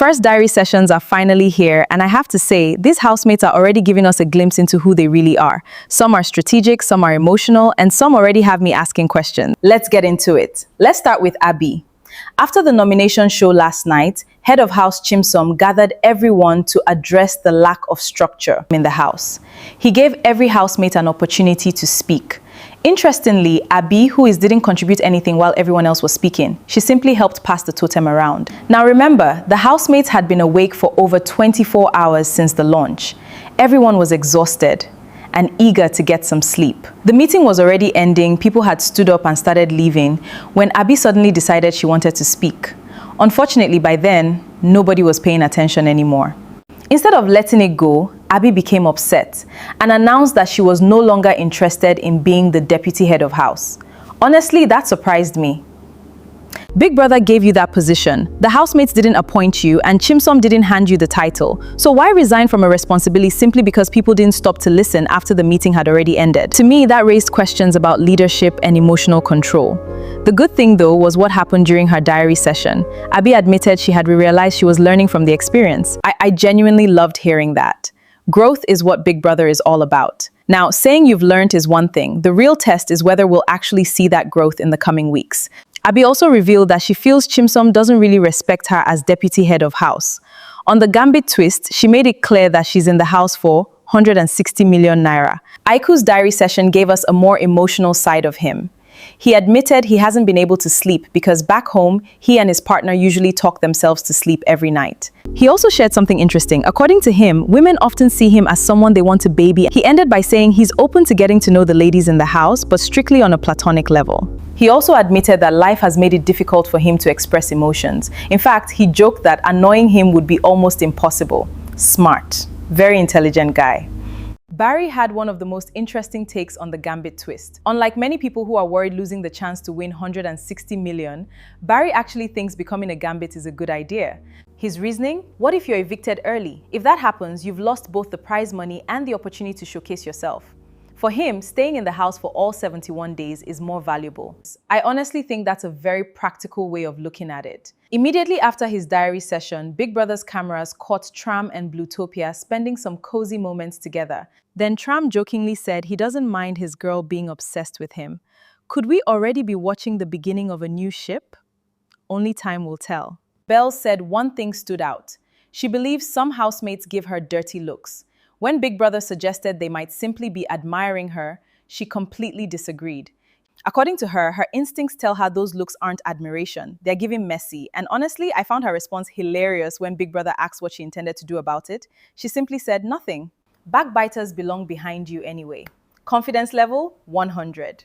First diary sessions are finally here, and I have to say, these housemates are already giving us a glimpse into who they really are. Some are strategic, some are emotional, and some already have me asking questions. Let's get into it. Let's start with Abby. After the nomination show last night, Head of House Chimsom gathered everyone to address the lack of structure in the house. He gave every housemate an opportunity to speak. Interestingly, Abby, didn't contribute anything while everyone else was speaking. She simply helped pass the totem around. Now remember, the housemates had been awake for over 24 hours since the launch. Everyone was exhausted and eager to get some sleep. The meeting was already ending, people had stood up and started leaving, when Abby suddenly decided she wanted to speak. Unfortunately, by then, nobody was paying attention anymore. Instead of letting it go, Abby became upset and announced that she was no longer interested in being the deputy head of house. Honestly, that surprised me. Big Brother gave you that position. The housemates didn't appoint you, and Chimsom didn't hand you the title. So why resign from a responsibility simply because people didn't stop to listen after the meeting had already ended? To me, that raised questions about leadership and emotional control. The good thing, though, was what happened during her diary session. Abby admitted she had realized she was learning from the experience. I genuinely loved hearing that. Growth is what Big Brother is all about. Now, saying you've learned is one thing. The real test is whether we'll actually see that growth in the coming weeks. Abby also revealed that she feels Chimsom doesn't really respect her as deputy head of house. On the Gambit twist, she made it clear that she's in the house for 160 million naira. Aiku's diary session gave us a more emotional side of him. He admitted he hasn't been able to sleep because back home, he and his partner usually talk themselves to sleep every night. He also shared something interesting. According to him, women often see him as someone they want to baby. He ended by saying he's open to getting to know the ladies in the house, but strictly on a platonic level. He also admitted that life has made it difficult for him to express emotions. In fact, he joked that annoying him would be almost impossible. Smart. Very intelligent guy. Barry had one of the most interesting takes on the Gambit twist. Unlike many people who are worried losing the chance to win 160 million, Barry actually thinks becoming a Gambit is a good idea. His reasoning? What if you're evicted early? If that happens, you've lost both the prize money and the opportunity to showcase yourself. For him, staying in the house for all 71 days is more valuable. I honestly think that's a very practical way of looking at it. Immediately after his diary session, Big Brother's cameras caught Tram and Bluetopia spending some cozy moments together. Then Tram jokingly said he doesn't mind his girl being obsessed with him. Could we already be watching the beginning of a new ship? Only time will tell. Belle said one thing stood out. She believes some housemates give her dirty looks. When Big Brother suggested they might simply be admiring her, she completely disagreed. According to her, her instincts tell her those looks aren't admiration, they're giving messy. And honestly, I found her response hilarious when Big Brother asked what she intended to do about it. She simply said nothing. Backbiters belong behind you anyway. Confidence level, 100.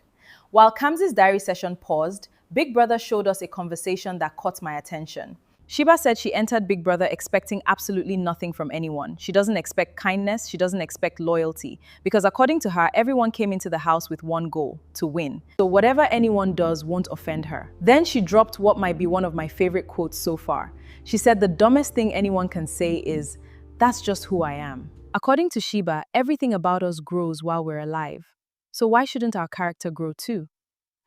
While Kamzi's diary session paused, Big Brother showed us a conversation that caught my attention. Sheba said she entered Big Brother expecting absolutely nothing from anyone. She doesn't expect kindness, she doesn't expect loyalty. Because according to her, everyone came into the house with one goal, to win. So whatever anyone does won't offend her. Then she dropped what might be one of my favorite quotes so far. She said the dumbest thing anyone can say is, "That's just who I am." According to Sheba, everything about us grows while we're alive. So why shouldn't our character grow too?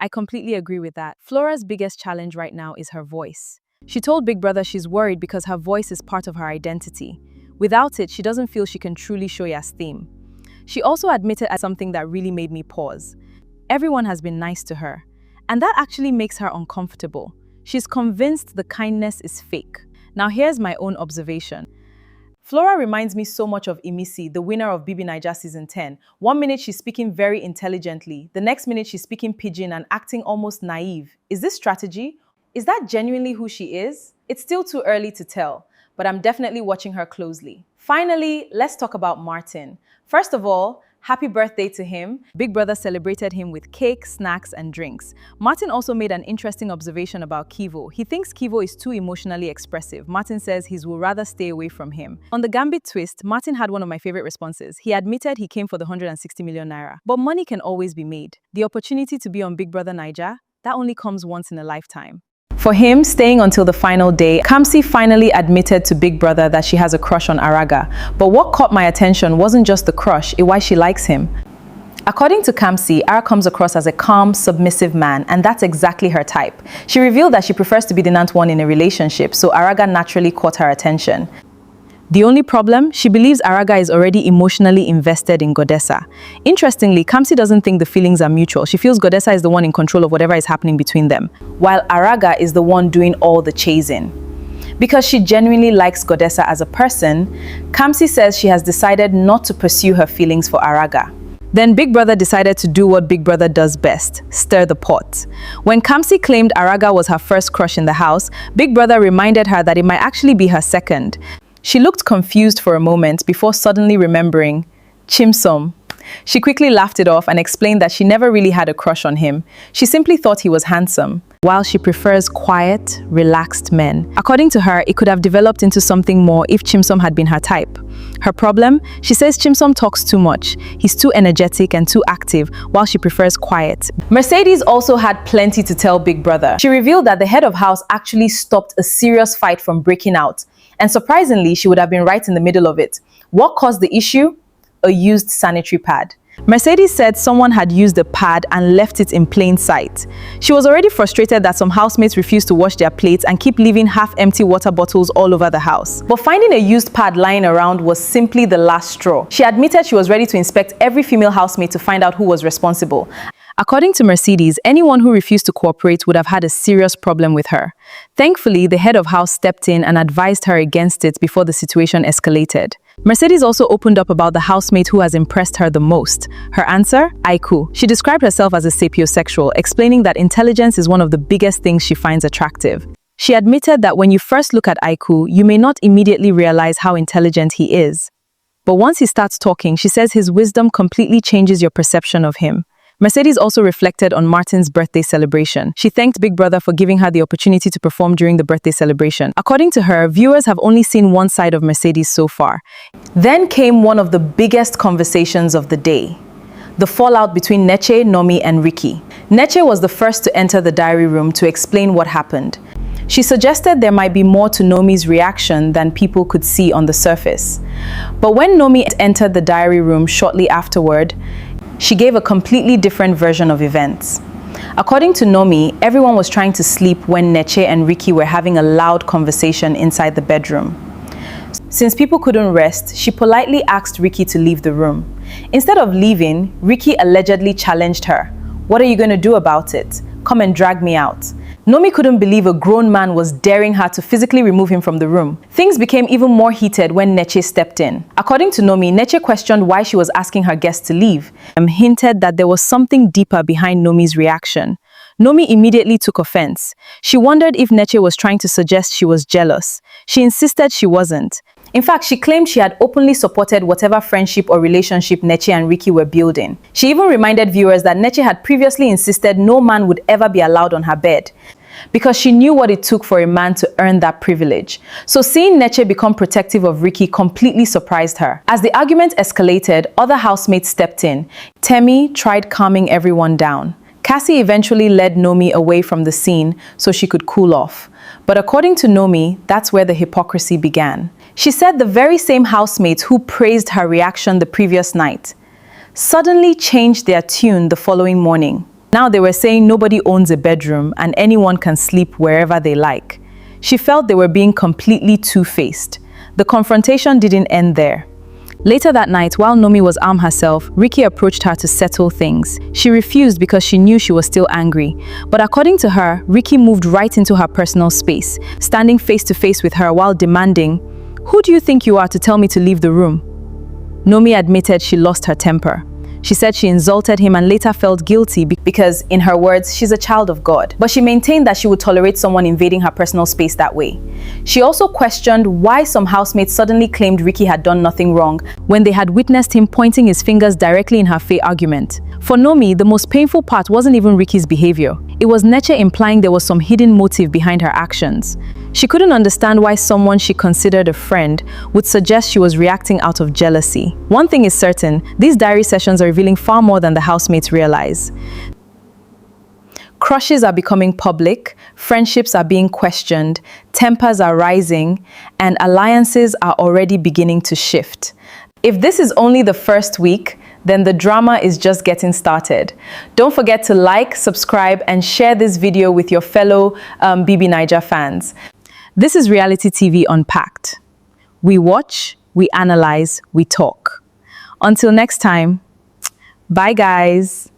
I completely agree with that. Flora's biggest challenge right now is her voice. She told Big Brother she's worried because her voice is part of her identity. Without it, she doesn't feel she can truly show theme. She also admitted something that really made me pause. Everyone has been nice to her, and that actually makes her uncomfortable. She's convinced the kindness is fake. Now here's my own observation. Flora reminds me so much of Imisi, the winner of BBNaija Season 10. One minute she's speaking very intelligently, the next minute she's speaking pidgin and acting almost naive. Is this strategy? Is that genuinely who she is? It's still too early to tell, but I'm definitely watching her closely. Finally, let's talk about Martin. First of all, happy birthday to him. Big Brother celebrated him with cake, snacks, and drinks. Martin also made an interesting observation about Kivo. He thinks Kivo is too emotionally expressive. Martin says he will rather stay away from him. On the Gambit twist, Martin had one of my favorite responses. He admitted he came for the 160 million naira. But money can always be made. The opportunity to be on Big Brother Naija, that only comes once in a lifetime. For him, staying until the final day, Kamsi finally admitted to Big Brother that she has a crush on Araga. But what caught my attention wasn't just the crush, it's why she likes him. According to Kamsi, Ara comes across as a calm, submissive man, and that's exactly her type. She revealed that she prefers to be the dominant one in a relationship, so Araga naturally caught her attention. The only problem? She believes Araga is already emotionally invested in Godessa. Interestingly, Kamsi doesn't think the feelings are mutual. She feels Godessa is the one in control of whatever is happening between them, while Araga is the one doing all the chasing. Because she genuinely likes Godessa as a person, Kamsi says she has decided not to pursue her feelings for Araga. Then Big Brother decided to do what Big Brother does best, stir the pot. When Kamsi claimed Araga was her first crush in the house, Big Brother reminded her that it might actually be her second. She looked confused for a moment before suddenly remembering Chimsom. She quickly laughed it off and explained that she never really had a crush on him. She simply thought he was handsome, while she prefers quiet, relaxed men. According to her, it could have developed into something more if Chimsom had been her type. Her problem? She says Chimsom talks too much. He's too energetic and too active, while she prefers quiet. Mercedes also had plenty to tell Big Brother. She revealed that the head of house actually stopped a serious fight from breaking out. And surprisingly, she would have been right in the middle of it. What caused the issue? A used sanitary pad. Mercedes said someone had used the pad and left it in plain sight. She was already frustrated that some housemates refused to wash their plates and keep leaving half-empty water bottles all over the house. But finding a used pad lying around was simply the last straw. She admitted she was ready to inspect every female housemate to find out who was responsible. According to Mercedes, anyone who refused to cooperate would have had a serious problem with her. Thankfully, the head of house stepped in and advised her against it before the situation escalated. Mercedes also opened up about the housemate who has impressed her the most. Her answer? Aiku. She described herself as a sapiosexual, explaining that intelligence is one of the biggest things she finds attractive. She admitted that when you first look at Aiku, you may not immediately realize how intelligent he is. But once he starts talking, she says his wisdom completely changes your perception of him. Mercedes also reflected on Martin's birthday celebration. She thanked Big Brother for giving her the opportunity to perform during the birthday celebration. According to her, viewers have only seen one side of Mercedes so far. Then came one of the biggest conversations of the day. The fallout between Neche, Nomi, and Ricky. Neche was the first to enter the diary room to explain what happened. She suggested there might be more to Nomi's reaction than people could see on the surface. But when Nomi entered the diary room shortly afterward, she gave a completely different version of events. According to Nomi, everyone was trying to sleep when Neche and Ricky were having a loud conversation inside the bedroom. Since people couldn't rest, she politely asked Ricky to leave the room. Instead of leaving, Ricky allegedly challenged her. "What are you going to do about it? Come and drag me out." Nomi couldn't believe a grown man was daring her to physically remove him from the room. Things became even more heated when Neche stepped in. According to Nomi, Neche questioned why she was asking her guests to leave, and hinted that there was something deeper behind Nomi's reaction. Nomi immediately took offense. She wondered if Neche was trying to suggest she was jealous. She insisted she wasn't. In fact, she claimed she had openly supported whatever friendship or relationship Neche and Ricky were building. She even reminded viewers that Neche had previously insisted no man would ever be allowed on her bed, because she knew what it took for a man to earn that privilege. So seeing Neche become protective of Ricky completely surprised her. As the argument escalated, other housemates stepped in. Temi tried calming everyone down. Cassie eventually led Nomi away from the scene so she could cool off. But according to Nomi, that's where the hypocrisy began. She said the very same housemates who praised her reaction the previous night suddenly changed their tune the following morning. Now they were saying nobody owns a bedroom and anyone can sleep wherever they like. She felt they were being completely two-faced. The confrontation didn't end there. Later that night, while Nomi was armed herself, Ricky approached her to settle things. She refused because she knew she was still angry. But according to her, Ricky moved right into her personal space, standing face to face with her while demanding, "Who do you think you are to tell me to leave the room?" Nomi admitted she lost her temper. She said she insulted him and later felt guilty because, in her words, she's a child of God. But she maintained that she would tolerate someone invading her personal space that way. She also questioned why some housemates suddenly claimed Ricky had done nothing wrong when they had witnessed him pointing his fingers directly in her face argument. For Nomi, the most painful part wasn't even Ricky's behavior. It was Neche implying there was some hidden motive behind her actions. She couldn't understand why someone she considered a friend would suggest she was reacting out of jealousy. One thing is certain, these diary sessions are revealing far more than the housemates realize. Crushes are becoming public, friendships are being questioned, tempers are rising, and alliances are already beginning to shift. If this is only the first week, then the drama is just getting started. Don't forget to like, subscribe, and share this video with your fellow BBNaija fans. This is reality TV Unpacked. We watch, we analyze, we talk. Until next time, bye guys.